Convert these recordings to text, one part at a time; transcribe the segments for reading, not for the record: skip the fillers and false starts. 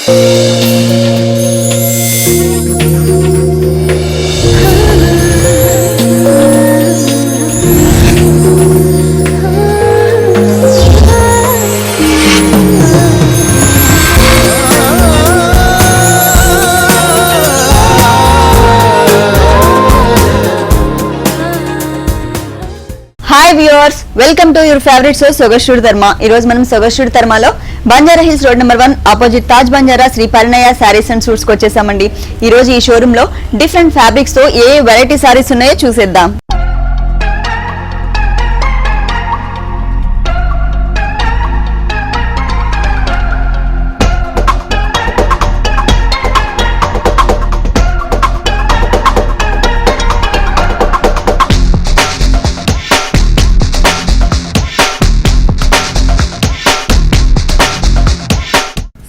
Hi viewers, welcome to your favourite show సొగస్టుడు ధర్మ. ఈ రోజు మనం సొగస్టుడు ధర్మలో Banjara Hills road number 1 opposite Taj Banjara Shri Parinaya sarees and suits కి వచ్చేసామండి. ఈ రోజు ఈ షోరూమ్ లో డిఫరెంట్ ఫ్యాబ్రిక్స్ తో ఏ వెరైటీ సారీస్ ఉన్నాయో చూసేద్దాం.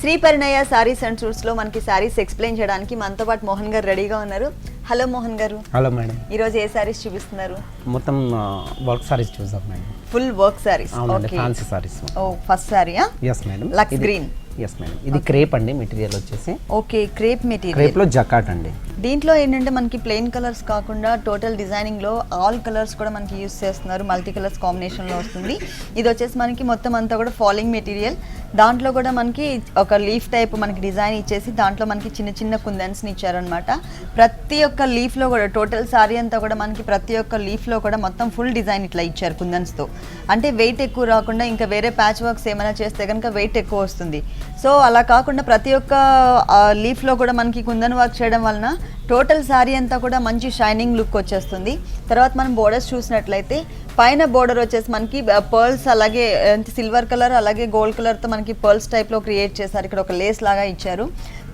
శ్రీ పరిణయ సారీస్ అండ్ సూట్స్ లో మనకి సారీస్ ఎక్స్ప్లెయిన్ చేయడానికి మనతో పాటు మోహన్ గారు రెడీగా ఉన్నారు. హలో మోహన్ గారు. Hello madam. ఈ రోజు ఏ సారీస్ చూపిస్తున్నారు? మొత్తం వర్క్ సారీస్ చూసాం madam. Full work sarees. Okay, fancy sarees. ఓ ఫస్ట్ సారీయా? yes madam. Lux green. yes madam. ఇది క్రేప్ అండి, మెటీరియల్ వచ్చేసి. Okay, crepe material. క్రేప్ లో జకాట్ అండి. దీంట్లో ఏంటంటే మనకి ప్లెయిన్ కలర్స్ కాకుండా టోటల్ డిజైనింగ్ లో ఆల్ కలర్స్ కూడా మనకి యూస్ చేస్తున్నారు. మల్టీ కలర్స్ కాంబినేషన్ లో వస్తుంది. ఇది వచ్చేసి మనకి మొత్తం అంతా కూడా ఫాలింగ్ మెటీరియల్. దాంట్లో కూడా మనకి ఒక లీఫ్ టైప్ మనకి డిజైన్ ఇచ్చేసి దాంట్లో మనకి చిన్న చిన్న కుందన్స్ ని ఇచ్చారనమాట. ప్రతి ఒక్క లీఫ్ లో కూడా టోటల్ సారీ అంతా కూడా మనకి ప్రతి ఒక్క లీఫ్ లో కూడా మొత్తం ఫుల్ డిజైన్ ఇట్లా ఇచ్చారు కుందన్స్ తో. అంటే వెయిట్ ఎక్కువ రాకుండా ఇంకా వేరే ప్యాచ్ వర్క్స్ ఏమైనా చేస్తే కనుక వెయిట్ ఎక్కువ వస్తుంది. సో అలా కాకుండా ప్రతి ఒక్క లీఫ్ లో కూడా మనకి కుందన్ వర్క్ చేయడం వలన టోటల్ శారీ అంతా కూడా మంచి షైనింగ్ లుక్ వచ్చేస్తుంది. తర్వాత మనం బోర్డర్స్ చూసినట్లయితే పైన బోర్డర్ వచ్చేసి మనకి పర్ల్స్ అలాగే సిల్వర్ కలర్ అలాగే గోల్డ్ కలర్తో మనకి పర్ల్స్ టైప్లో క్రియేట్ చేశారు. ఇక్కడ ఒక లేస్ లాగా ఇచ్చారు.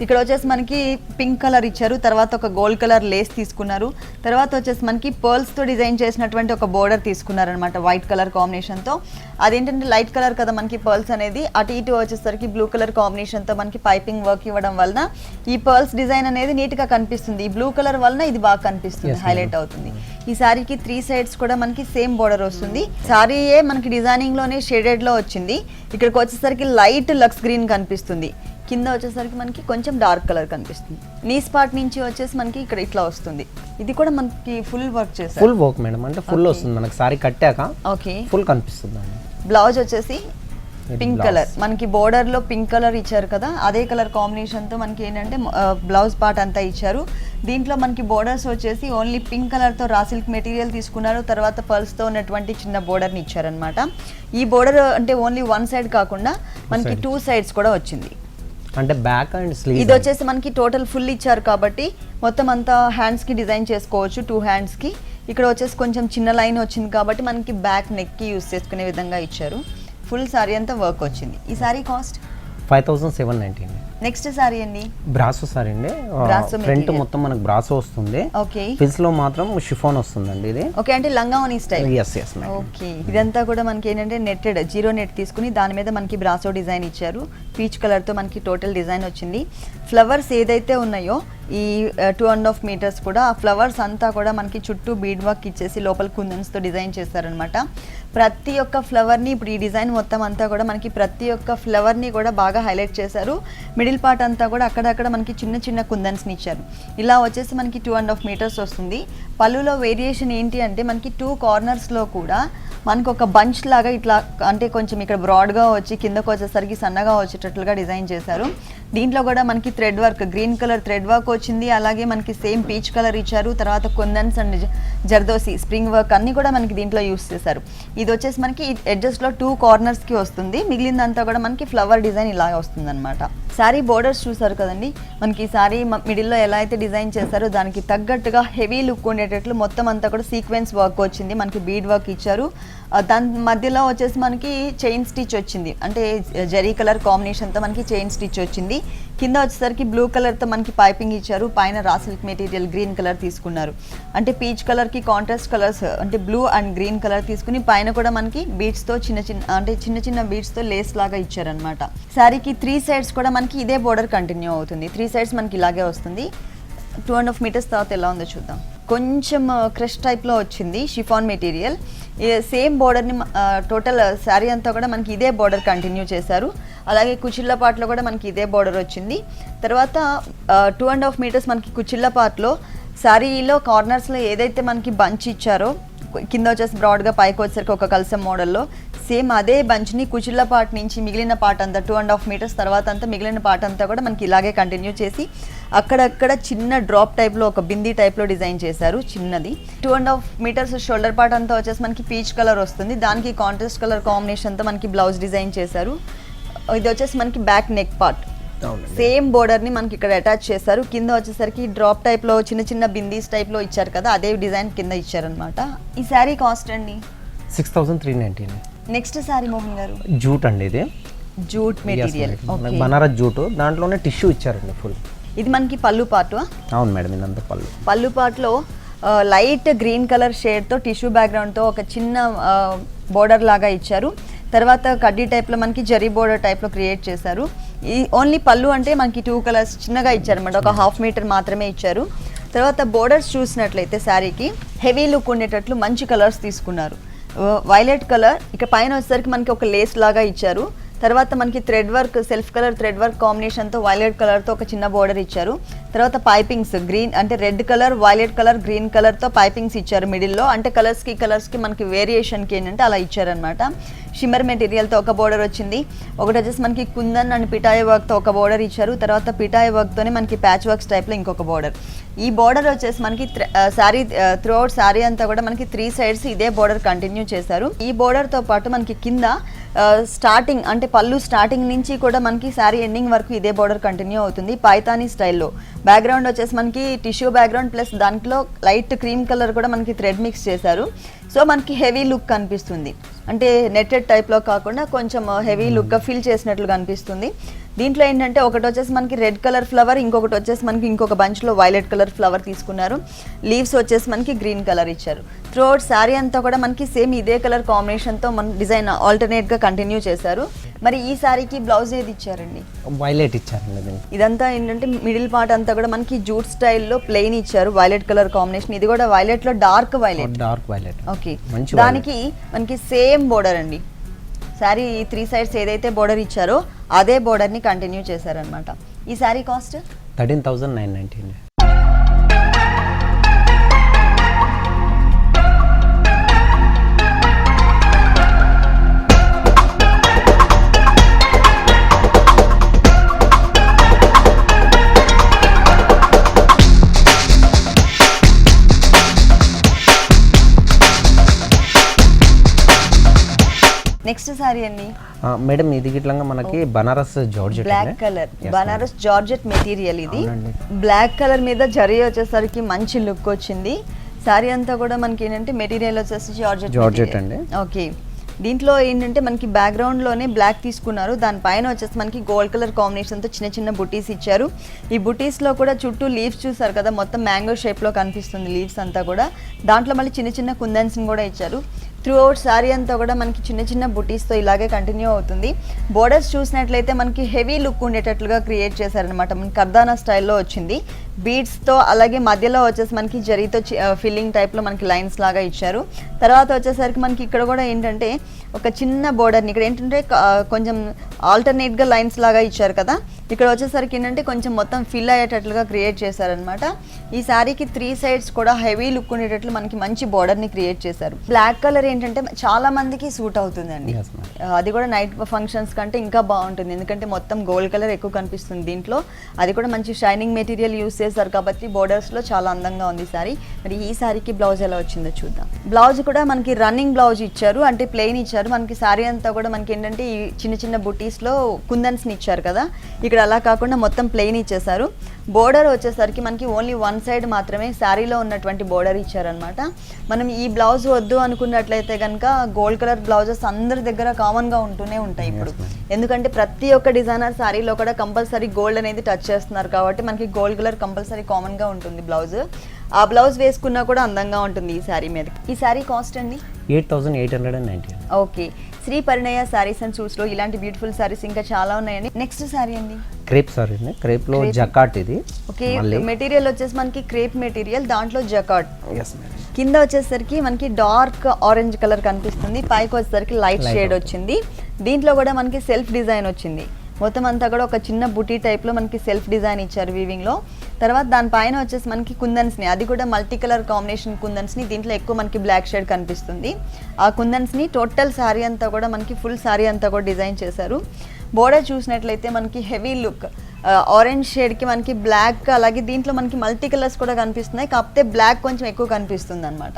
ఇక్కడ వచ్చేసి మనకి పింక్ కలర్ ఇచ్చారు. తర్వాత ఒక గోల్డ్ కలర్ లేస్ తీసుకున్నారు. తర్వాత వచ్చేసి మనకి పర్ల్స్తో డిజైన్ చేసినటువంటి ఒక బోర్డర్ తీసుకున్నారనమాట వైట్ కలర్ కాంబినేషన్తో. అదేంటంటే లైట్ కలర్ కదా మనకి పర్ల్స్ అనేది, అటు ఇటు వచ్చేసరికి బ్లూ కలర్ కాంబినేషన్తో మనకి పైపింగ్ వర్క్ ఇవ్వడం వలన ఈ పర్ల్స్ డిజైన్ అనేది నీట్గా కనిపిస్తుంది. ఈ బ్లూ కలర్ వలన ఇది బాగా కనిపిస్తుంది, హైలైట్ అవుతుంది. ఈ శారీకి 3 సైడ్స్ కూడా మనకి సేమ్ బోర్డర్ వస్తుంది. శారీయే మనకి డిజైనింగ్ లోనే షేడెడ్ లో వచ్చింది. ఇక్కడికి వచ్చేసరికి లైట్ లక్స్ గ్రీన్ కనిపిస్తుంది. కింద వచ్చేసరికి మనకి కొంచెం డార్క్ కలర్ కనిపిస్తుంది. నీ స్పాట్ నుంచి వచ్చేసి మనకి ఇక్కడ ఇట్లా వస్తుంది. ఇది కూడా మనకి ఫుల్ వర్క్ చేశారు. ఫుల్ వర్క్ మేడం, అంటే ఫుల్ వస్తుంది మనకి సారీ కట్టాక. ఓకే, ఫుల్ కనిపిస్తుంది అండి. బ్లౌజ్ వచ్చేసి పింక్ కలర్, మనకి బోర్డర్ లో పింక్ కలర్ ఇచ్చారు కదా, అదే కలర్ కాంబినేషన్ తో మనకి ఏంటంటే బ్లౌజ్ పార్ట్ అంతా ఇచ్చారు. దీంట్లో మనకి బోర్డర్స్ వచ్చేసి ఓన్లీ పింక్ కలర్ తో రా సిల్క్ మెటీరియల్ తీసుకున్నారు. తర్వాత పర్ల్స్ తో ఉన్నటువంటి చిన్న బోర్డర్ ని ఇచ్చారనమాట. ఈ బోర్డర్ అంటే ఓన్లీ 1 సైడ్ కాకుండా మనకి 2 సైడ్స్ కూడా వచ్చింది. అంటే బ్యాక్ అండ్ స్లీవ్. ఇది వచ్చేసి మనకి టోటల్ ఫుల్ ఇచ్చారు కాబట్టి మొత్తం అంతా హ్యాండ్స్ కి డిజైన్ చేసుకోవచ్చు. 2 హ్యాండ్స్ కి ఇక్కడ వచ్చేసి కొంచెం చిన్న లైన్ వచ్చింది కాబట్టి మనకి బ్యాక్ నెక్ కి యూస్ చేసుకునే విధంగా ఇచ్చారు. ఫుల్ సారీ అంతా వర్క్ వచ్చింది. ఈ సారీ కాస్ట్ 5790 అండి. నెక్స్ట్ సారీ అండి బ్రాసో సారీ అండి. ఫ్రంట్ మొత్తం మనకు బ్రాసో వస్తుంది. ఓకే, ఫిల్స్ లో మాత్రం షిఫాన్ వస్తుందండి ఇది. ఓకే, అంటే లంగావోని style. yes yes madam. Okay, ఇదంతా కూడా మనకి ఏంటంటే నెట్టెడ్ జీరో నెట్ తీసుకుని దాని మీద మనకి బ్రాసో డిజైన్ ఇచ్చారు. పీచ్ కలర్ తో మనకి టోటల్ డిజైన్ వచ్చింది. ఫ్లవర్స్ ఏదైతే ఉన్నాయో ఈ 2.5 మీటర్స్ కూడా ఆ ఫ్లవర్స్ అంతా కూడా మనకి చుట్టూ బీడ్ వర్క్ ఇచ్చేసి లోపల కుందన్స్ తో డిజైన్ చేస్తారనమాట. ప్రతి ఒక్క ఫ్లవర్ ని ఇప్పుడు ఈ డిజైన్ మొత్తం అంతా కూడా మనకి ప్రతి ఒక్క ఫ్లవర్ ని కూడా బాగా హైలైట్ చేశారు. మిడిల్ పార్ట్ అంతా కూడా అక్కడక్కడ మనకి చిన్న చిన్న కుందన్స్ ని ఇచ్చారు. ఇలా వచ్చేసి మనకి 2.5 మీటర్స్ వస్తుంది. పళ్ళులో వేరియేషన్ ఏంటి అంటే మనకి 2 కార్నర్స్ లో కూడా మనకు ఒక బంచ్ లాగా ఇట్లా అంటే కొంచెం ఇక్కడ బ్రాడ్గా వచ్చి కిందకు వచ్చేసరికి సన్నగా వచ్చేటట్లుగా డిజైన్ చేశారు. దీంట్లో కూడా మనకి thread work, green colour thread work వచ్చింది. అలాగే మనకి సేమ్ పీచ్ కలర్ ఇచ్చారు. తర్వాత కుందన్స్ అండ్ జర్దోసి స్ప్రింగ్ వర్క్ అన్ని కూడా మనకి దీంట్లో యూస్ చేశారు. ఇది వచ్చేసి మనకి ఎడ్జెస్ట్లో 2 కార్నర్స్కి వస్తుంది. మిగిలిందంతా కూడా మనకి ఫ్లవర్ డిజైన్ ఇలా వస్తుంది అనమాట. శారీ బోర్డర్స్ చూసారు కదండి, మనకి శారీ మిడిల్లో ఎలా అయితే డిజైన్ చేశారో దానికి తగ్గట్టుగా హెవీ లుక్ ఉండేటట్లు మొత్తం అంతా కూడా సీక్వెన్స్ వర్క్ వచ్చింది. మనకి బీడ్ వర్క్ ఇచ్చారు. దాని మధ్యలో వచ్చేసి మనకి చైన్ స్టిచ్ వచ్చింది. అంటే జరీ కలర్ కాంబినేషన్తో మనకి చైన్ స్టిచ్ వచ్చింది. కింద వచ్చేసరికి బ్లూ కలర్తో మనకి పైపింగ్ ఇచ్చారు. పైన raw silk material green colour తీసుకున్నారు. అంటే పీచ్ కలర్కి కాంట్రాస్ట్ కలర్స్ అంటే బ్లూ అండ్ గ్రీన్ కలర్ తీసుకుని పైన కూడా మనకి బీడ్స్తో చిన్న చిన్న బీడ్స్తో లేస్ లాగా ఇచ్చారనమాట. శారీకి 3 సైడ్స్ కూడా మనకి ఇదే బోర్డర్ కంటిన్యూ అవుతుంది. 3 సైడ్స్ మనకి ఇలాగే వస్తుంది. 2.5 మీటర్స్ తర్వాత ఎలా ఉందో చూద్దాం. కొంచెం క్రష్ టైప్లో వచ్చింది షిఫాన్ మెటీరియల్. సేమ్ బోర్డర్ని టోటల్ శారీ అంతా కూడా మనకి ఇదే బోర్డర్ కంటిన్యూ చేశారు. అలాగే కుచిళ్ళ పార్ట్లో కూడా మనకి ఇదే బోర్డర్ వచ్చింది. తర్వాత 2.5 మీటర్స్ మనకి కుచిళ్ళ పార్ట్లో శారీలో కార్నర్స్లో ఏదైతే మనకి బంచ్ ఇచ్చారో కింద వచ్చేసి బ్రాడ్గా పైకి వచ్చేసరికి ఒక కల్సం మోడల్లో సేమ్ అదే బంచ్ని కుచిళ్ళ పార్ట్ నుంచి మిగిలిన పార్ట్ అంతా 2.5 మీటర్స్ తర్వాత అంతా మిగిలిన పార్ట్ అంతా కూడా మనకి ఇలాగే కంటిన్యూ చేసి అక్కడక్కడ చిన్న డ్రాప్ టైప్లో ఒక బిందీ టైప్లో డిజైన్ చేశారు చిన్నది. 2.5 మీటర్స్ షోల్డర్ పార్ట్ అంతా వచ్చేసి మనకి పీచ్ కలర్ వస్తుంది. దానికి కాంట్రాస్ట్ కలర్ కాంబినేషన్తో మనకి బ్లౌజ్ డిజైన్ చేశారు. ఇది వచ్చేసి మనకి బ్యాక్ నెక్ పార్ట్ సేమ్ బోర్డర్ని మనకి ఇక్కడ అటాచ్ చేశారు. కింద వచ్చేసరికి డ్రాప్ టైప్లో చిన్న చిన్న బిందీస్ టైప్లో ఇచ్చారు కదా, అదే డిజైన్ కింద ఇచ్చారనమాట. ఈ శారీ కాస్ట్ అండి 6390. నెక్స్ట్ శారీ మోహన్ గారు జూట్ అండి, ఇది జూట్ మెటీరియల్, బనారస్ జూట్, దాంట్లోనే టిష్యూ ఇచ్చారండి ఫుల్. ఇది మనకి పళ్ళు పార్ట్. అవును మేడం, ఇదంతా పళ్ళు పార్ట్లో లైట్ గ్రీన్ కలర్ షేడ్తో టిష్యూ బ్యాక్గ్రౌండ్తో ఒక చిన్న బోర్డర్ లాగా ఇచ్చారు. తర్వాత కడ్డీ టైప్లో మనకి జరీ బోర్డర్ టైప్లో క్రియేట్ చేశారు. ఈ ఓన్లీ పళ్ళు అంటే మనకి 2 కలర్స్ చిన్నగా ఇచ్చారన్నమాట, ఒక 1/2 మీటర్ మాత్రమే ఇచ్చారు. తర్వాత బోర్డర్స్ చూసినట్లయితే శారీకి హెవీ లుక్ ఉండేటట్లు మంచి కలర్స్ తీసుకున్నారు. వైలెట్ కలర్, ఇక పైన వచ్చేసరికి మనకి ఒక లేస్ లాగా ఇచ్చారు. తర్వాత మనకి thread work, self colour thread work కాంబినేషన్తో వైలెట్ కలర్తో ఒక చిన్న బోర్డర్ ఇచ్చారు. తర్వాత పైపింగ్స్ గ్రీన్ అంటే red colour, violet colour, green కలర్తో పైపింగ్స్ ఇచ్చారు మిడిల్లో. అంటే కలర్స్కి మనకి వేరియేషన్కి ఏంటంటే అలా ఇచ్చారనమాట. షిమ్మర్ మెటీరియల్తో ఒక బోర్డర్ వచ్చింది. ఒకటి వచ్చేసి మనకి కుందన్ అండ్ పిటాయి వర్క్తో ఒక బోర్డర్ ఇచ్చారు. తర్వాత పిటాయి వర్క్తోనే మనకి ప్యాచ్ వర్క్స్ టైప్లో ఇంకొక బోర్డర్. ఈ బోర్డర్ వచ్చేసి మనకి శారీ త్రూ అవుట్ శారీ అంతా కూడా మనకి 3 సైడ్స్ ఇదే బోర్డర్ కంటిన్యూ చేశారు. ఈ బోర్డర్తో పాటు మనకి కింద స్టార్టింగ్ అంటే పళ్ళు స్టార్టింగ్ నుంచి కూడా మనకి శారీ ఎండింగ్ వరకు ఇదే బోర్డర్ కంటిన్యూ అవుతుంది పైతానీ స్టైల్లో. బ్యాక్గ్రౌండ్ వచ్చేసి మనకి టిష్యూ బ్యాక్గ్రౌండ్ ప్లస్ దాంట్లో లైట్ క్రీమ్ కలర్ కూడా మనకి థ్రెడ్ మిక్స్ చేశారు. సో మనకి హెవీ లుక్ కనిపిస్తుంది, అంటే నెట్టెడ్ టైప్లో కాకుండా కొంచెం హెవీ లుక్గా ఫిల్ చేసినట్లు కనిపిస్తుంది. దీంట్లో ఏంటంటే ఒకటి వచ్చేసి మనకి రెడ్ కలర్ ఫ్లవర్, ఇంకొకటి వచ్చేసి మనకి ఇంకొక బంచ్లో వైలెట్ కలర్ ఫ్లవర్ తీసుకున్నారు. లీవ్స్ వచ్చేసి మనకి గ్రీన్ కలర్ ఇచ్చారు. త్రూ అవుట్ శారీ అంతా కూడా మనకి సేమ్ ఇదే కలర్ కాంబినేషన్తో మన డిజైన్ ఆల్టర్నేట్గా కంటిన్యూ చేశారు. మరి ఈ శారీకి బ్లౌజ్ ఏది ఇచ్చారండి? వైలెట్ ఇచ్చారండి. ఇదంతా ఏంటంటే మిడిల్ పార్ట్ అంతా కూడా మనకి జూట్ స్టైల్లో ప్లెయిన్ ఇచ్చారు, వైలెట్ కలర్ కాంబినేషన్. ఇది కూడా వైలెట్లో డార్క్ వైలెట్. ఓకే, దానికి మనకి సేమ్ బోర్డర్ అండి. శారీ 3 సైడ్స్ ఏదైతే బోర్డర్ ఇచ్చారో అదే బోర్డర్ని కంటిన్యూ చేశారనమాట. ఈ శారీ కాస్ట్ 13,990. నెక్స్ట్ సారీ అండి మేడం, ఇది గిట్లంగా మనకి Banaras georgette, black colour Banaras georgette material. ఇది బ్లాక్ కలర్ మీద జరీ వచ్చేసరికి మంచి లుక్ వచ్చింది. సారీ అంతా కూడా మనకి ఏంటంటే మెటీరియల్ వచ్చేసి జార్జెట్ అండి. ఓకే, దీంట్లో ఏంటంటే మనకి బ్యాక్గ్రౌండ్లోనే బ్లాక్ తీసుకున్నారు, దానిపైన వచ్చేసి మనకి గోల్డ్ కలర్ కాంబినేషన్తో చిన్న చిన్న బుటీస్ ఇచ్చారు. ఈ బుటీస్లో కూడా చుట్టూ లీవ్స్ చూసారు కదా, మొత్తం మ్యాంగో షేప్లో కనిపిస్తుంది లీవ్స్ అంతా కూడా. దాంట్లో మళ్ళీ చిన్న చిన్న కుందన్స్ని కూడా ఇచ్చారు. త్రూ అవుట్ శారీ అంతా కూడా మనకి చిన్న చిన్న బుటీస్తో ఇలాగే కంటిన్యూ అవుతుంది. బోర్డర్స్ చూసినట్లయితే మనకి హెవీ లుక్ ఉండేటట్లుగా క్రియేట్ చేశారనమాట. మనకి కర్దానా స్టైల్లో వచ్చింది బీడ్స్తో. అలాగే మధ్యలో వచ్చేసి మనకి జరీతో ఫిల్లింగ్ టైప్లో మనకి లైన్స్ లాగా ఇచ్చారు. తర్వాత వచ్చేసరికి మనకి ఇక్కడ కూడా ఏంటంటే ఒక చిన్న బోర్డర్ని ఇక్కడ ఏంటంటే కొంచెం ఆల్టర్నేట్గా లైన్స్ లాగా ఇచ్చారు కదా, ఇక్కడ వచ్చేసరికి ఏంటంటే కొంచెం మొత్తం ఫిల్ అయ్యేటట్లుగా క్రియేట్ చేశారనమాట. ఈ శారీకి 3 సైడ్స్ కూడా హెవీ లుక్ ఉండేటట్లు మనకి మంచి బోర్డర్ని క్రియేట్ చేశారు. బ్లాక్ కలర్ ఏంటంటే చాలా మందికి సూట్ అవుతుందండి, అది కూడా నైట్ ఫంక్షన్స్ కంటే ఇంకా బాగుంటుంది, ఎందుకంటే మొత్తం గోల్డ్ కలర్ ఎక్కువ కనిపిస్తుంది దీంట్లో. అది కూడా మంచి షైనింగ్ మెటీరియల్ యూస్ చేశారు కాబట్టి బోర్డర్స్లో చాలా అందంగా ఉంది సారీ. మరి ఈ సారీకి బ్లౌజ్ ఎలా వచ్చిందో చూద్దాం. బ్లౌజ్ కూడా మనకి రన్నింగ్ బ్లౌజ్ ఇచ్చారు, అంటే ప్లెయిన్ ఇచ్చారు. మనకి సారీ అంతా కూడా మనకి ఏంటంటే ఈ చిన్న చిన్న బుటీస్లో కుందన్స్ని ఇచ్చారు కదా, ఇక్కడ అలా కాకుండా మొత్తం ప్లెయిన్ ఇచ్చేసారు. బోర్డర్ వచ్చేసరికి మనకి ఓన్లీ 1 సైడ్ మాత్రమే శారీలో ఉన్నటువంటి బోర్డర్ ఇచ్చారనమాట. మనం ఈ బ్లౌజ్ వద్దు అనుకున్నట్లయితే కనుక గోల్డ్ కలర్ బ్లౌజెస్ అందరి దగ్గర కామన్గా ఉంటూనే ఉంటాయి ఇప్పుడు, ఎందుకంటే ప్రతి ఒక్క డిజైనర్ శారీలో కూడా కంపల్సరీ గోల్డ్ అనేది టచ్ చేస్తున్నారు కాబట్టి మనకి గోల్డ్ కలర్ కంపల్సరీ కామన్గా ఉంటుంది బ్లౌజ్. ఆ బ్లౌజ్ వేసుకున్నా కూడా అందంగా ఉంటుంది ఈ శారీ మీద. ఈ శారీ కాస్ట్ అండి 8,890. Okay, Shri Parinaya sarees and suits లో ఇలాంటి బ్యూటిఫుల్ సారీస్ ఇంకా చాలా ఉన్నాయండి. నెక్స్ట్ సారీ అండి క్రేప్ సారీ అండి. క్రేప్ లో జకాట్ ఇది. ఓకే, మెటీరియల్ వచ్చేసి మనకి క్రేప్ మెటీరియల్, దాంట్లో జకాట్. Yes madam. కింద వచ్చేసరికి మనకి డార్క్ ఆరెంజ్ కలర్ కనిపిస్తుంది, పైకి వచ్చేసరికి లైట్ షేడ్ వచ్చింది. దీంట్లో కూడా మనకి సెల్ఫ్ డిజైన్ వచ్చింది. మొత్తం అంతా కూడా ఒక చిన్న బుటీ టైప్లో మనకి సెల్ఫ్ డిజైన్ ఇచ్చారు వీవింగ్లో. తర్వాత దానిపైన వచ్చేసి మనకి కుందన్స్ని, అది కూడా మల్టీ కలర్ కాంబినేషన్ కుందన్స్ని, దీంట్లో ఎక్కువ మనకి బ్లాక్ షేడ్ కనిపిస్తుంది. ఆ కుందన్స్ని టోటల్ శారీ అంతా కూడా మనకి ఫుల్ శారీ అంతా కూడా డిజైన్ చేశారు. బోర్డర్ చూసినట్లయితే మనకి హెవీ లుక్, ఆరెంజ్ షేడ్కి మనకి బ్లాక్, అలాగే దీంట్లో మనకి మల్టీ కలర్స్ కూడా కనిపిస్తున్నాయి, కాకపోతే బ్లాక్ కొంచెం ఎక్కువ కనిపిస్తుంది అనమాట.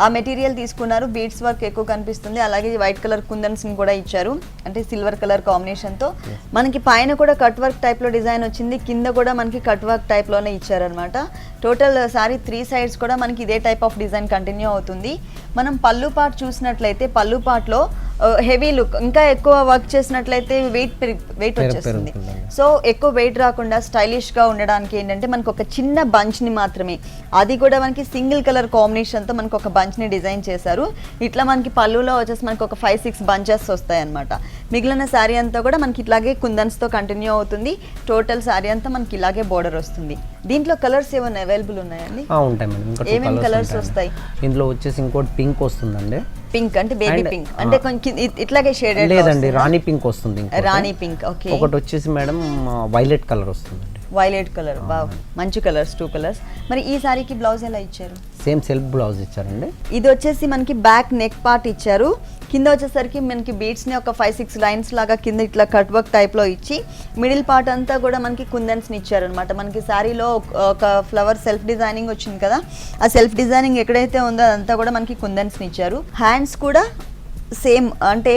ఆ మెటీరియల్ తీసుకున్నారు, బీడ్స్ వర్క్ ఎక్కువ కనిపిస్తుంది, అలాగే వైట్ కలర్ కుందన్స్ని కూడా ఇచ్చారు, అంటే సిల్వర్ కలర్ కాంబినేషన్తో. మనకి పైన కూడా కట్ వర్క్ టైప్లో డిజైన్ వచ్చింది, కింద కూడా మనకి కట్ వర్క్ టైప్లోనే ఇచ్చారనమాట. టోటల్ సారీ 3 sides కూడా మనకి ఇదే టైప్ ఆఫ్ డిజైన్ కంటిన్యూ అవుతుంది. మనం పళ్ళు పార్ట్ చూసినట్లయితే పళ్ళు పార్ట్లో హెవీ లుక్, ఇంకా ఎక్కువ వర్క్ చేసినట్లయితే వెయిట్ వచ్చేస్తుంది. సో ఎక్కువ వెయిట్ రాకుండా స్టైలిష్గా ఉండడానికి ఏంటంటే మనకు ఒక చిన్న బంచ్ని మాత్రమే, అది కూడా మనకి సింగిల్ కలర్ కాంబినేషన్తో మనకు ఒక బంచ్ని డిజైన్ చేశారు. ఇట్లా మనకి పళ్ళులో వచ్చేసి మనకి ఒక 5-6 బంచెస్ వస్తాయి అనమాట. మిగిలిన శారీ అంతా కూడా మనకి ఇట్లాగే కుందన్స్తో కంటిన్యూ అవుతుంది. టోటల్ శారీ అంతా మనకి ఇలాగే బోర్డర్ వస్తుంది. దీంట్లో కలర్స్ ఏమైనా అవైలబుల్ ఉన్నాయండి? ఉంటాయి మేడం. ఇంకా ఏమేమి కలర్స్ వస్తాయి? ఇందులో వచ్చేసి ఇంకోటి పింక్ వస్తుందండి. పింక్ అంటే బేబీ పింక్, అంటే కొంచెం ఇట్లాగే షేడెడ్ లేదండి, రాణి పింక్ వస్తుంది. రాణి పింక్. ఓకే. ఒకటి వచ్చేసి మేడం వైలెట్ కలర్ వస్తుందండి. వైలెట్ కలర్, వావ్, మంచి కలర్స్, 2 కలర్స్. మరి ఈ సారీకి బ్లౌజ్ ఎలా ఇచ్చారు? సేమ్ సెల్ఫ్ బ్లౌజ్ ఇచ్చారండి. ఇది వచ్చేసి మనకి బ్యాక్ నెక్ పార్ట్ ఇచ్చారు, కింద వచ్చేసరికి మనకి బీడ్స్ని ఒక 5-6 లైన్స్ లాగా కింద ఇట్లా కట్ వర్క్ టైప్లో ఇచ్చి, మిడిల్ పార్ట్ అంతా కూడా మనకి కుందన్స్ని ఇచ్చారనమాట. మనకి శారీలో ఒక ఫ్లవర్ సెల్ఫ్ డిజైనింగ్ వచ్చింది కదా, ఆ సెల్ఫ్ డిజైనింగ్ ఎక్కడైతే ఉందో అదంతా కూడా మనకి కుందన్స్ని ఇచ్చారు. హ్యాండ్స్ కూడా సేమ్, అంటే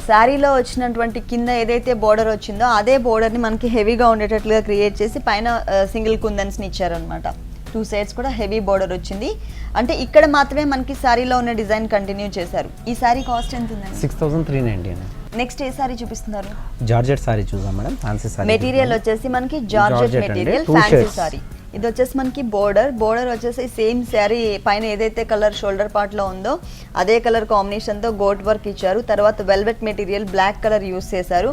శారీలో వచ్చినటువంటి కింద ఏదైతే బోర్డర్ వచ్చిందో అదే బోర్డర్ని మనకి హెవీగా ఉండేటట్లుగా క్రియేట్ చేసి పైన సింగిల్ కుందన్స్ని ఇచ్చారనమాట. 2 sides కూడా హెవీ బోర్డర్ వచ్చింది. అంటే ఇక్కడ మాత్రమే మనకి శారీలో ఉన్న డిజైన్ కంటిన్యూ చేశారు. ఈ శారీ కాస్ట్ ఎంత ఉందండి? 6390 అండి. నెక్స్ట్ ఏ శారీ చూపిస్తున్నారు? జార్జెట్ శారీ చూద్దాం మేడం. ఫ్యాన్సీ శారీ. మెటీరియల్ వచ్చేసి మనకి జార్జెట్ మెటీరియల్, ఫ్యాన్సీ శారీ. ఇది వచ్చేసి మనకి బోర్డర్ వచ్చేసి సేమ్ శారీ పైన ఏదైతే కలర్ షోల్డర్ పార్ట్లో ఉందో అదే కలర్ కాంబినేషన్తో గోట్ వర్క్ ఇచ్చారు. తర్వాత velvet material black colour use చేశారు.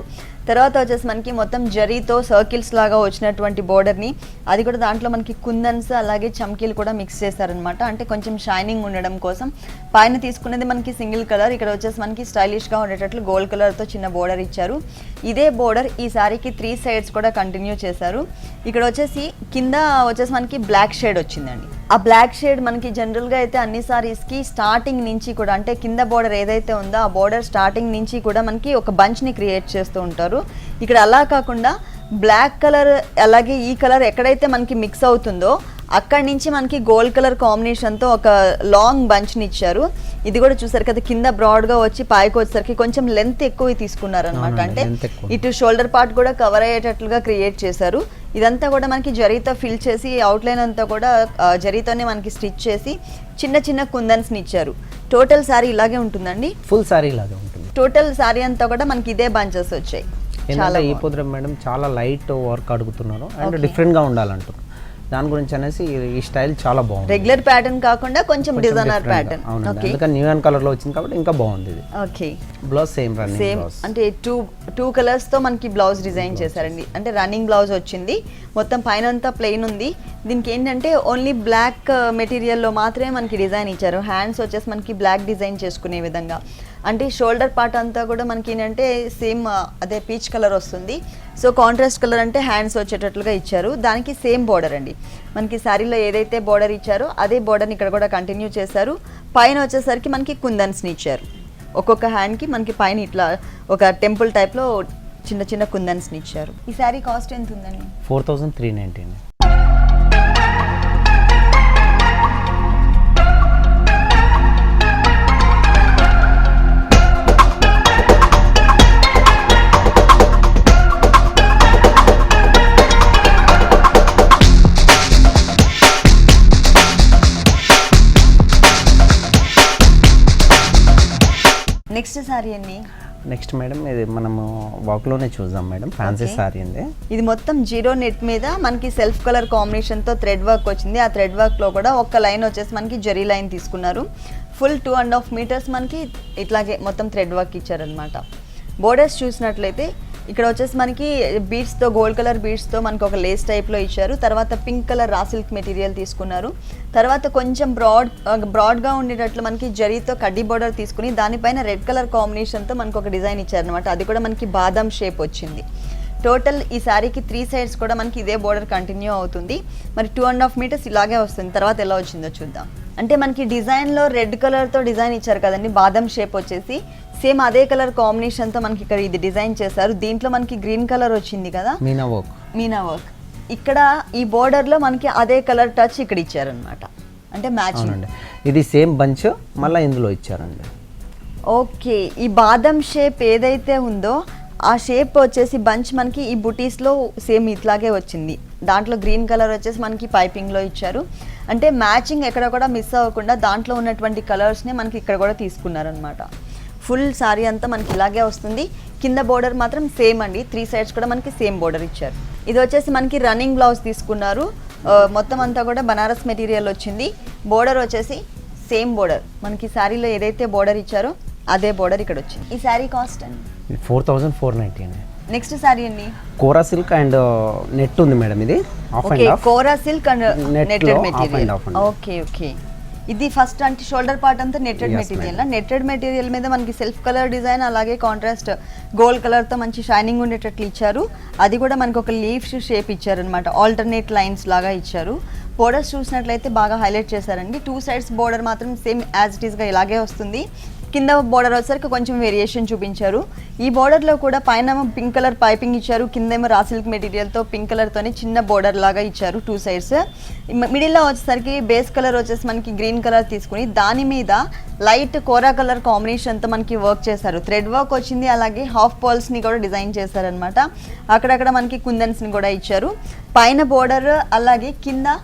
తర్వాత వచ్చేసి మనకి మొత్తం జరీతో సర్కిల్స్ లాగా వచ్చినటువంటి బోర్డర్ని, అది కూడా దాంట్లో మనకి కుందన్స్ అలాగే చమ్కీలు కూడా మిక్స్ చేశారనమాట, అంటే కొంచెం షైనింగ్ ఉండడం కోసం. పైన తీసుకునేది మనకి సింగిల్ కలర్, ఇక్కడ వచ్చేసి మనకి స్టైలిష్గా ఉండేటట్లు గోల్డ్ కలర్తో చిన్న బోర్డర్ ఇచ్చారు. ఇదే బోర్డర్ ఈ సారీకి 3 sides కూడా కంటిన్యూ చేశారు. ఇక్కడ వచ్చేసి కింద వచ్చేసి మనకి బ్లాక్ షేడ్ వచ్చిందండి. ఆ బ్లాక్ షేడ్ మనకి జనరల్గా అయితే అన్ని సారీస్కి స్టార్టింగ్ నుంచి కూడా, అంటే కింద బోర్డర్ ఏదైతే ఉందో ఆ బోర్డర్ స్టార్టింగ్ నుంచి కూడా మనకి ఒక బంచ్ని క్రియేట్ చేస్తూ ఉంటారు. ఇక్కడ అలా కాకుండా బ్లాక్ కలర్ అలాగే ఈ కలర్ ఎక్కడైతే మనకి మిక్స్ అవుతుందో అక్కడి నుంచి మనకి గోల్డ్ కలర్ కాంబినేషన్తో ఒక లాంగ్ బంచ్ని ఇచ్చారు. ఇది కూడా చూసారు కదా, కింద బ్రాడ్గా వచ్చి పైకి వచ్చేసరికి కొంచెం లెంత్ ఎక్కువ తీసుకున్నారనమాట, అంటే ఇటు షోల్డర్ పార్ట్ కూడా కవర్ అయ్యేటట్లుగా క్రియేట్ చేశారు. ఇదంతా కూడా మనకి జరీతో ఫిల్ చేసి అవుట్లైన్ అంతా కూడా జరీతోనే మనకి స్టిచ్ చేసి చిన్న చిన్న కుందన్స్ని ఇచ్చారు. టోటల్ శారీ ఇలాగే ఉంటుందండి, ఫుల్ శారీ ఇలాగే ఉంటుంది. టోటల్ శారీ అంతా కూడా మనకి ఇదే బంచెస్ వచ్చాయి. చాలా ఈ పొద్దు మేడం చాలా లైట్ వర్క్ అడుగుతున్నారు అండ్ డిఫరెంట్గా ఉండాలంటారు. దాని గురించి అనేసి ఈ స్టైల్ చాలా బాగుంది. రెగ్యులర్ ప్యాటర్న్ కాకుండా కొంచెం డిజైనర్ ప్యాటర్న్. అందుకని న్యూయాన్ కలర్ లో వచ్చింది కాబట్టి ఇంకా బాగుంది ఇది. Okay. Blouse same running blouse, అంటే టూ కలర్స్ తో మనకి బ్లౌజ్ డిజైన్ చేశారండి, అంటే రన్నింగ్ బ్లౌజ్ వచ్చింది. మొత్తం పైన అంతా ప్లెయిన్ ఉంది. దీనికి ఏంటంటే ఓన్లీ బ్లాక్ మెటీరియల్లో మాత్రమే మనకి డిజైన్ ఇచ్చారు. హ్యాండ్స్ వచ్చేసి మనకి బ్లాక్ డిజైన్ చేసుకునే విధంగా, అంటే షోల్డర్ పార్ట్ అంతా కూడా మనకి ఏంటంటే సేమ్ అదే పీచ్ కలర్ వస్తుంది. సో కాంట్రాస్ట్ కలర్ అంటే హ్యాండ్స్ వచ్చేటట్లుగా ఇచ్చారు. దానికి సేమ్ బోర్డర్ అండి, మనకి శారీలో ఏదైతే బోర్డర్ ఇచ్చారో అదే బోర్డర్ని ఇక్కడ కూడా కంటిన్యూ చేశారు. పైన వచ్చేసరికి మనకి కుందన్స్ని ఇచ్చారు. ఒక్కొక్క హ్యాండ్కి మనకి పైన ఇట్లా ఒక టెంపుల్ టైప్లో చిన్న చిన్న కుందన్స్ని ఇచ్చారు. ఈ శారీ కాస్ట్ ఎంత ఉందండి? 4390 అండి. నెక్స్ట్ సారీ అండి. నెక్స్ట్ మేడం ఇది మనము వాక్లోనే చూద్దాం మేడం. ఫ్యాన్సీ సారీ అండి. ఇది మొత్తం జీరో నెట్ మీద మనకి సెల్ఫ్ కలర్ కాంబినేషన్తో థ్రెడ్ వర్క్ వచ్చింది. ఆ థ్రెడ్ వర్క్లో కూడా ఒక్క లైన్ వచ్చేసి మనకి జరీ లైన్ తీసుకున్నారు. ఫుల్ 2.5 మీటర్స్ మనకి ఇట్లాగే మొత్తం థ్రెడ్ వర్క్ ఇచ్చారనమాట. బోర్డర్స్ చూసినట్లయితే ఇక్కడ వచ్చేసి మనకి బీడ్స్తో గోల్డ్ కలర్ బీడ్స్తో మనకి ఒక లేస్ టైప్లో ఇచ్చారు. తర్వాత pink colour raw silk material తీసుకున్నారు. తర్వాత కొంచెం బ్రాడ్గా ఉండేటట్లు మనకి జరీతో కడ్డీ బోర్డర్ తీసుకుని దానిపైన రెడ్ కలర్ కాంబినేషన్తో మనకు ఒక డిజైన్ ఇచ్చారనమాట. అది కూడా మనకి బాదం షేప్ వచ్చింది. టోటల్ ఈ శారీకి 3 సైడ్స్ కూడా మనకి ఇదే బోర్డర్ కంటిన్యూ అవుతుంది. మరి 2.5 మీటర్స్ ఇలాగే వస్తుంది. తర్వాత ఎలా వచ్చిందో చూద్దాం. అంటే మనకి డిజైన్లో రెడ్ కలర్తో డిజైన్ ఇచ్చారు కదండి, బాదం షేప్ వచ్చేసి సేమ్ అదే కలర్ కాంబినేషన్తో మనకి ఇక్కడ ఇది డిజైన్ చేశారు. దీంట్లో మనకి గ్రీన్ కలర్ వచ్చింది కదా, మీనా వర్క్. ఇక్కడ ఈ బోర్డర్లో మనకి అదే కలర్ టచ్ ఇక్కడ ఇచ్చారనమాట, అంటే మ్యాచింగ్. ఇది సేమ్ బంచ్ మళ్ళీ ఇందులో ఇచ్చారండి. ఓకే, ఈ బాదం షేప్ ఏదైతే ఉందో ఆ షేప్ వచ్చేసి బంచ్ మనకి ఈ బుటీస్లో సేమ్ ఇట్లాగే వచ్చింది. దాంట్లో గ్రీన్ కలర్ వచ్చేసి మనకి పైపింగ్లో ఇచ్చారు. అంటే మ్యాచింగ్ ఎక్కడ కూడా మిస్ అవ్వకుండా దాంట్లో ఉన్నటువంటి కలర్స్ని మనకి ఇక్కడ కూడా తీసుకున్నారనమాట. ఫుల్ సారీ అంతా మనకి ఇలాగే వస్తుంది. కింద బోర్డర్ మాత్రం సేమ్ అండి, 3 సైడ్స్ కూడా మనకి సేమ్ బోర్డర్ ఇచ్చారు. ఇది వచ్చేసి మనకి రన్నింగ్ బ్లౌజ్ తీసుకున్నారు. మొత్తం అంతా కూడా బనారస్ మెటీరియల్ వచ్చింది. బోర్డర్ వచ్చేసి సేమ్ బోర్డర్ మనకి శారీలో ఏదైతే బోర్డర్ ఇచ్చారో అదే బోర్డర్ ఇక్కడ వచ్చింది. ఈ శారీ కాస్ట్ అండి 4490 అండి. నెక్స్ట్ శారీ అండి కోరా సిల్క్ అండ్ నెట్ ఉంది మేడం. ఇది kora silk and netted material. Okay, ఇది ఫస్ట్ అంటే షోల్డర్ పార్ట్ అంతా నెట్టెడ్ మెటీరియల్. నెట్టెడ్ మెటీరియల్ మీద మనకి సెల్ఫ్ కలర్ డిజైన్, అలాగే కాంట్రాస్ట్ గోల్డ్ కలర్తో మంచి షైనింగ్ ఉండేటట్లు ఇచ్చారు. అది కూడా మనకి ఒక లీఫ్ షేప్ ఇచ్చారనమాట, ఆల్టర్నేట్ లైన్స్ లాగా ఇచ్చారు. బోర్డర్స్ చూసినట్లయితే బాగా హైలైట్ చేశారండి. 2 సైడ్స్ బోర్డర్ మాత్రం సేమ్ యాజ్ ఇట్ ఈస్గా ఇలాగే వస్తుంది. కింద బోర్డర్ వచ్చేసరికి కొంచెం వేరియేషన్ చూపించారు. ఈ బోర్డర్లో కూడా పైన పింక్ కలర్ పైపింగ్ ఇచ్చారు, కిందేమో రా సిల్క్ మెటీరియల్తో పింక్ కలర్తోనే చిన్న బోర్డర్ లాగా ఇచ్చారు 2 సైడ్స్. మిడిల్లో వచ్చేసరికి బేస్ కలర్ వచ్చేసి మనకి గ్రీన్ కలర్ తీసుకుని దాని మీద లైట్ కోరా కలర్ కాంబినేషన్తో మనకి వర్క్ చేశారు. థ్రెడ్ వర్క్ వచ్చింది, అలాగే హాఫ్ పర్ల్స్ని కూడా డిజైన్ చేశారనమాట. అక్కడక్కడ మనకి కుందన్స్ని కూడా ఇచ్చారు. పైన బోర్డర్ అలాగే కింద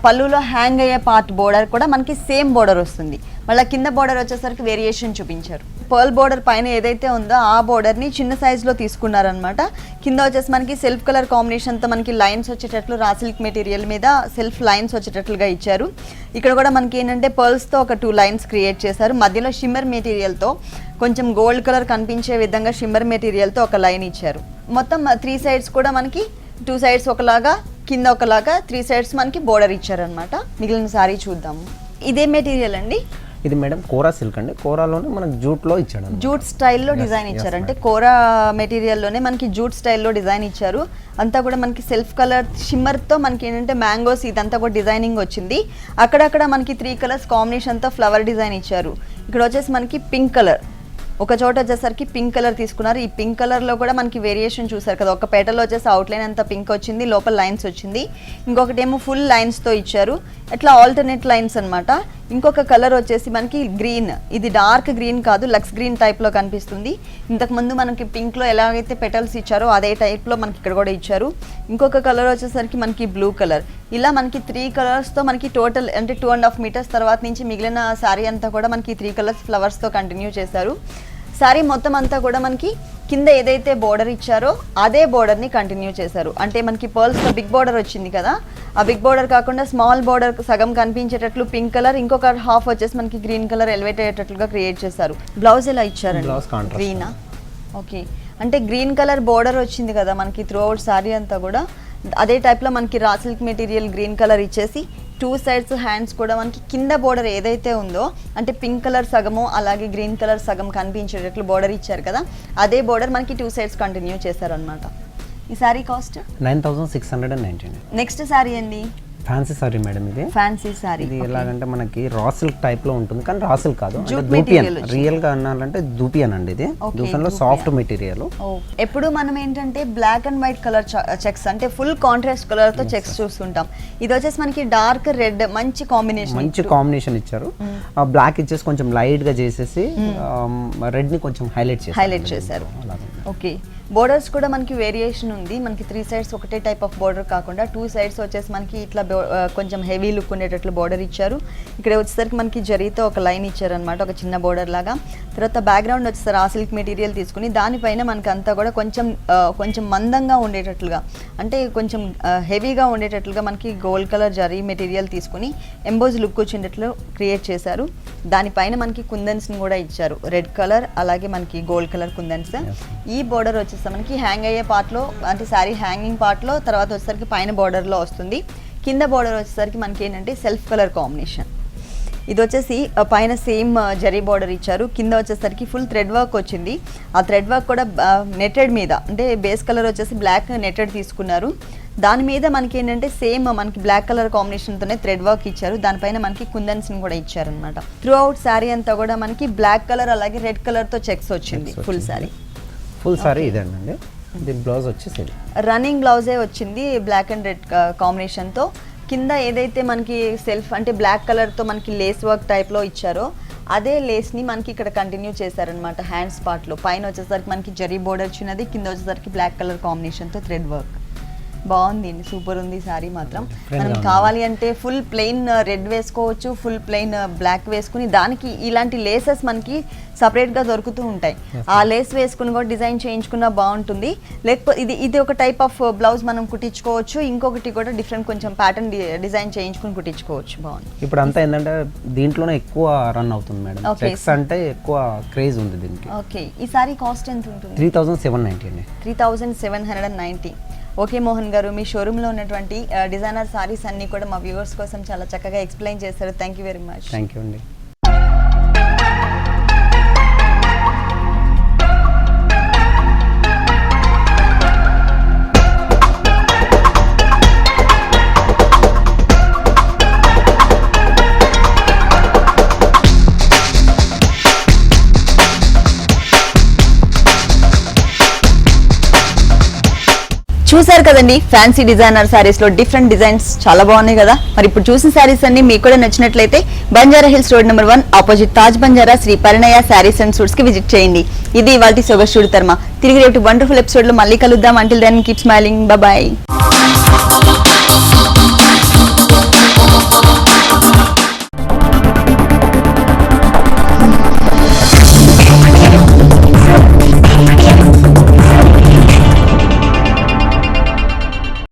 పళ్ళులో హ్యాంగ్ అయ్యే పార్ట్ బోర్డర్ కూడా మనకి సేమ్ బోర్డర్ వస్తుంది. మళ్ళీ కింద బోర్డర్ వచ్చేసరికి వేరియేషన్ చూపించారు. పర్ల్ బోర్డర్ పైన ఏదైతే ఉందో ఆ బోర్డర్ని చిన్న సైజులో తీసుకున్నారనమాట. కింద వచ్చేసి మనకి సెల్ఫ్ కలర్ కాంబినేషన్తో మనకి లైన్స్ వచ్చేటట్లు రా సిల్క్ మెటీరియల్ మీద సెల్ఫ్ లైన్స్ వచ్చేటట్లుగా ఇచ్చారు. ఇక్కడ కూడా మనకి ఏంటంటే పర్ల్స్తో ఒక 2 లైన్స్ క్రియేట్ చేశారు. మధ్యలో షిమ్మర్ మెటీరియల్తో కొంచెం గోల్డ్ కలర్ కనిపించే విధంగా షిమ్మర్ మెటీరియల్తో ఒక లైన్ ఇచ్చారు. మొత్తం 3 సైడ్స్ కూడా మనకి 2 సైడ్స్ ఒకలాగా, కింద ఒకలాగా 3 సైడ్స్ మనకి బోర్డర్ ఇచ్చారనమాట. మిగిలిన సారీ చూద్దాము. ఇదే మెటీరియల్ అండి, ఇది మేడం కోరా సిల్క్ అండి. కోరాలోనే మనకి జూట్లో ఇచ్చాడు, జూట్ స్టైల్లో డిజైన్ ఇచ్చారు. అంటే కోరా మెటీరియల్లోనే మనకి జూట్ స్టైల్లో డిజైన్ ఇచ్చారు. అంతా కూడా మనకి సెల్ఫ్ కలర్ షిమ్మర్తో మనకి ఏంటంటే మ్యాంగోస్ ఇదంతా కూడా డిజైనింగ్ వచ్చింది. అక్కడక్కడ మనకి 3 కలర్స్ కాంబినేషన్తో ఫ్లవర్ డిజైన్ ఇచ్చారు. ఇక్కడ వచ్చేసి మనకి పింక్ కలర్, ఒక చోట వచ్చేసరికి పింక్ కలర్ తీసుకున్నారు. ఈ పింక్ కలర్లో కూడా మనకి వేరియేషన్ చూసారు కదా, ఒక పేటలో వచ్చేసి అవుట్లైన్ అంతా పింక్ వచ్చింది, లోపల లైన్స్ వచ్చింది. ఇంకొకటి ఏమో ఫుల్ లైన్స్తో ఇచ్చారు, అట్లా ఆల్టర్నేట్ లైన్స్ అనమాట. ఇంకొక కలర్ వచ్చేసి మనకి గ్రీన్, ఇది డార్క్ గ్రీన్ కాదు, లక్స్ గ్రీన్ టైప్లో కనిపిస్తుంది. ఇంతకుముందు మనకి పింక్లో ఎలాగైతే పెటల్స్ ఇచ్చారో అదే టైప్లో మనకి ఇక్కడ కూడా ఇచ్చారు. ఇంకొక కలర్ వచ్చేసరికి మనకి బ్లూ కలర్. ఇలా మనకి 3 కలర్స్తో మనకి టోటల్ అంటే 2.5 మీటర్స్ తర్వాత నుంచి మిగిలిన శారీ అంతా కూడా మనకి 3 కలర్స్ ఫ్లవర్స్తో కంటిన్యూ చేశారు. శారీ మొత్తం అంతా కూడా మనకి కింద ఏదైతే బోర్డర్ ఇచ్చారో అదే బోర్డర్ని కంటిన్యూ చేశారు. అంటే మనకి పర్ల్స్లో బిగ్ బోర్డర్ వచ్చింది కదా, ఆ బిగ్ బోర్డర్ కాకుండా స్మాల్ బోర్డర్ సగం కనిపించేటట్లు పింక్ కలర్, ఇంకొక హాఫ్ వచ్చేసి మనకి గ్రీన్ కలర్ ఎలివేట్ అయ్యేటట్లుగా క్రియేట్ చేశారు. బ్లౌజ్ ఎలా ఇచ్చారండి? గ్రీనా? ఓకే, అంటే గ్రీన్ కలర్ బోర్డర్ వచ్చింది కదా మనకి త్రూ అవుట్ శారీ అంతా కూడా, అదే టైప్లో మనకి raw silk material green colour ఇచ్చేసి 2 సైడ్స్ హ్యాండ్స్ కూడా మనకి కింద బోర్డర్ ఏదైతే ఉందో అంటే పింక్ కలర్ సగము అలాగే గ్రీన్ కలర్ సగం కనిపించేటట్లు బోర్డర్ ఇచ్చారు కదా, అదే బోర్డర్ మనకి 2 సైడ్స్ కంటిన్యూ చేశారనమాట. ఈ సారీ కాస్ట్ 9690. నెక్స్ట్ సారీ అండి ఫ్యాన్సీ సారీ మేడం. ఇది ఫ్యాన్సీ సారీ. ఇది ఎలాగంటే మనకి రా సిల్క్ టైప్ లో ఉంటుంది, కానీ రా సిల్క్ కాదు, అంటే దూపియన్. రియల్ గా అనాలంటే దూపియన్ అండి. ఇది దూసంలో సాఫ్ట్ మెటీరియల్. ఎప్పుడు మనం ఏంటంటే black and white colour checks అంటే ఫుల్ కాంట్రాస్ట్ కలర్ తో చెక్స్ చూస్తుంటాం. ఇది వచ్చేసి మనకి డార్క్ రెడ్ మంచి కాంబినేషన్ ఇచ్చారు. బ్లాక్ ఇచ్చేసి కొంచెం లైట్ గా చేసేసి రెడ్ ని కొంచెం హైలైట్ చేశారు. ఓకే, బోర్డర్స్ కూడా మనకి వేరియేషన్ ఉంది. మనకి 3 సైడ్స్ ఒకటే టైప్ ఆఫ్ బోర్డర్ కాకుండా 2 సైడ్స్ వచ్చేసి మనకి ఇట్లా కొంచెం హెవీ లుక్ ఉండేటట్లు బోర్డర్ ఇచ్చారు. ఇక్కడ వచ్చేసరికి మనకి జరీతో ఒక లైన్ ఇచ్చారనమాట, ఒక చిన్న బోర్డర్ లాగా. తర్వాత బ్యాక్గ్రౌండ్ వచ్చేసరికి ఆ సిల్క్ మెటీరియల్ తీసుకుని దానిపైన మనకి అంతా కూడా కొంచెం మందంగా ఉండేటట్లుగా, అంటే కొంచెం హెవీగా ఉండేటట్లుగా మనకి గోల్డ్ కలర్ జరీ మెటీరియల్ తీసుకుని ఎంబోజ్ లుక్ వచ్చేటట్లు క్రియేట్ చేశారు. దానిపైన మనకి కుందన్స్ని కూడా ఇచ్చారు, రెడ్ కలర్ అలాగే మనకి గోల్డ్ కలర్ కుందన్స్. ఈ బోర్డర్ వచ్చేసి మనకి హ్యాంగ్ అయ్యే పార్ట్లో, అంటే శారీ హ్యాంగింగ్ పార్ట్లో, తర్వాత వచ్చేసరికి పైన బోర్డర్లో వస్తుంది. కింద బోర్డర్ వచ్చేసరికి మనకి ఏంటంటే సెల్ఫ్ కలర్ కాంబినేషన్. ఇది వచ్చేసి పైన సేమ్ జరీ బోర్డర్ ఇచ్చారు, కింద వచ్చేసరికి ఫుల్ థ్రెడ్ వర్క్ వచ్చింది. ఆ థ్రెడ్ వర్క్ కూడా నెట్టెడ్ మీద, అంటే బేస్ కలర్ వచ్చేసి బ్లాక్ నెట్టెడ్ తీసుకున్నారు. దాని మీద మనకి ఏంటంటే సేమ్ మనకి బ్లాక్ కలర్ కాంబినేషన్తోనే థ్రెడ్ వర్క్ ఇచ్చారు. దానిపైన మనకి కుందన్స్ని కూడా ఇచ్చారనమాట. త్రూ అవుట్ శారీ అంతా కూడా మనకి బ్లాక్ కలర్ అలాగే రెడ్ కలర్తో చెక్స్ వచ్చింది. ఫుల్ శారీ ఇదండి. దీని బ్లౌజ్ వచ్చేసి రన్నింగ్ బ్లౌజే వచ్చింది బ్లాక్ అండ్ రెడ్ కాంబినేషన్తో. కింద ఏదైతే మనకి సెల్ఫ్ అంటే బ్లాక్ కలర్తో మనకి లేస్ వర్క్ టైప్లో ఇచ్చారో అదే లేస్ని మనకి ఇక్కడ కంటిన్యూ చేశారనమాట హ్యాండ్స్ పార్ట్లో. పైన వచ్చేసరికి మనకి జరీ బోర్డర్ చిన్నది, కింద వచ్చేసరికి బ్లాక్ కలర్ కాంబినేషన్తో థ్రెడ్ వర్క్. బాగుంది, సూపర్ ఉంది శారీ మాత్రం. మనం కావాలి అంటే ఫుల్ ప్లెయిన్ రెడ్ వేసుకోవచ్చు, ఫుల్ ప్లెయిన్ బ్లాక్ వేసుకుని దానికి ఇలాంటి లేసెస్ మనకి సపరేట్గా దొరుకుతూ ఉంటాయి. ఆ లేస్ వేసుకుని కూడా డిజైన్ చేయించుకున్నా బాగుంటుంది. లేకపోతే ఇది ఒక టైప్ ఆఫ్ బ్లౌజ్ మనం కుట్టించుకోవచ్చు, ఇంకొకటి కూడా డిఫరెంట్ కొంచెం ప్యాటర్న్ డిజైన్ చేయించుకుని కుట్టించుకోవచ్చు. బాగుంది. ఇప్పుడు అంతా ఏంటంటే దీంట్లోనే ఎక్కువ రన్ అవుతుంది మేడం, చెక్స్ అంటే ఎక్కువ క్రేజ్ ఉంది దీనికి. ఓకే, ఈ సారీ కాస్ట్ ఎంత ఉంటుంది? 3790 అండి. 3790. ఓకే మోహన్ గారు, మీ షోరూంలో ఉన్నటువంటి డిజైనర్ సారీస్ అన్నీ కూడా మా వ్యూవర్స్ కోసం చాలా చక్కగా ఎక్స్ప్లెయిన్ చేశారు. Thank you very much. Thank you అండి. చూసారు కదండి, ఫ్యాన్సీ డిజైనర్ సారీస్ లో డిఫరెంట్ డిజైన్స్ చాలా బాగున్నాయి కదా. మరి ఇప్పుడు చూసిన సారీస్ అన్ని మీకు కూడా నచ్చినట్లయితే Banjara Hills road number 1 opposite Taj Banjara Shri Parinaya sarees and suits కి విజిట్ చేయండి. ఇది ఇవాల్టి సొగస్టుడి తర్మ. తిరిగి రేపు వండర్ఫుల్ ఎపిసోడ్ లో మళ్ళీ కలుద్దాం. Until then keep smiling. Bye.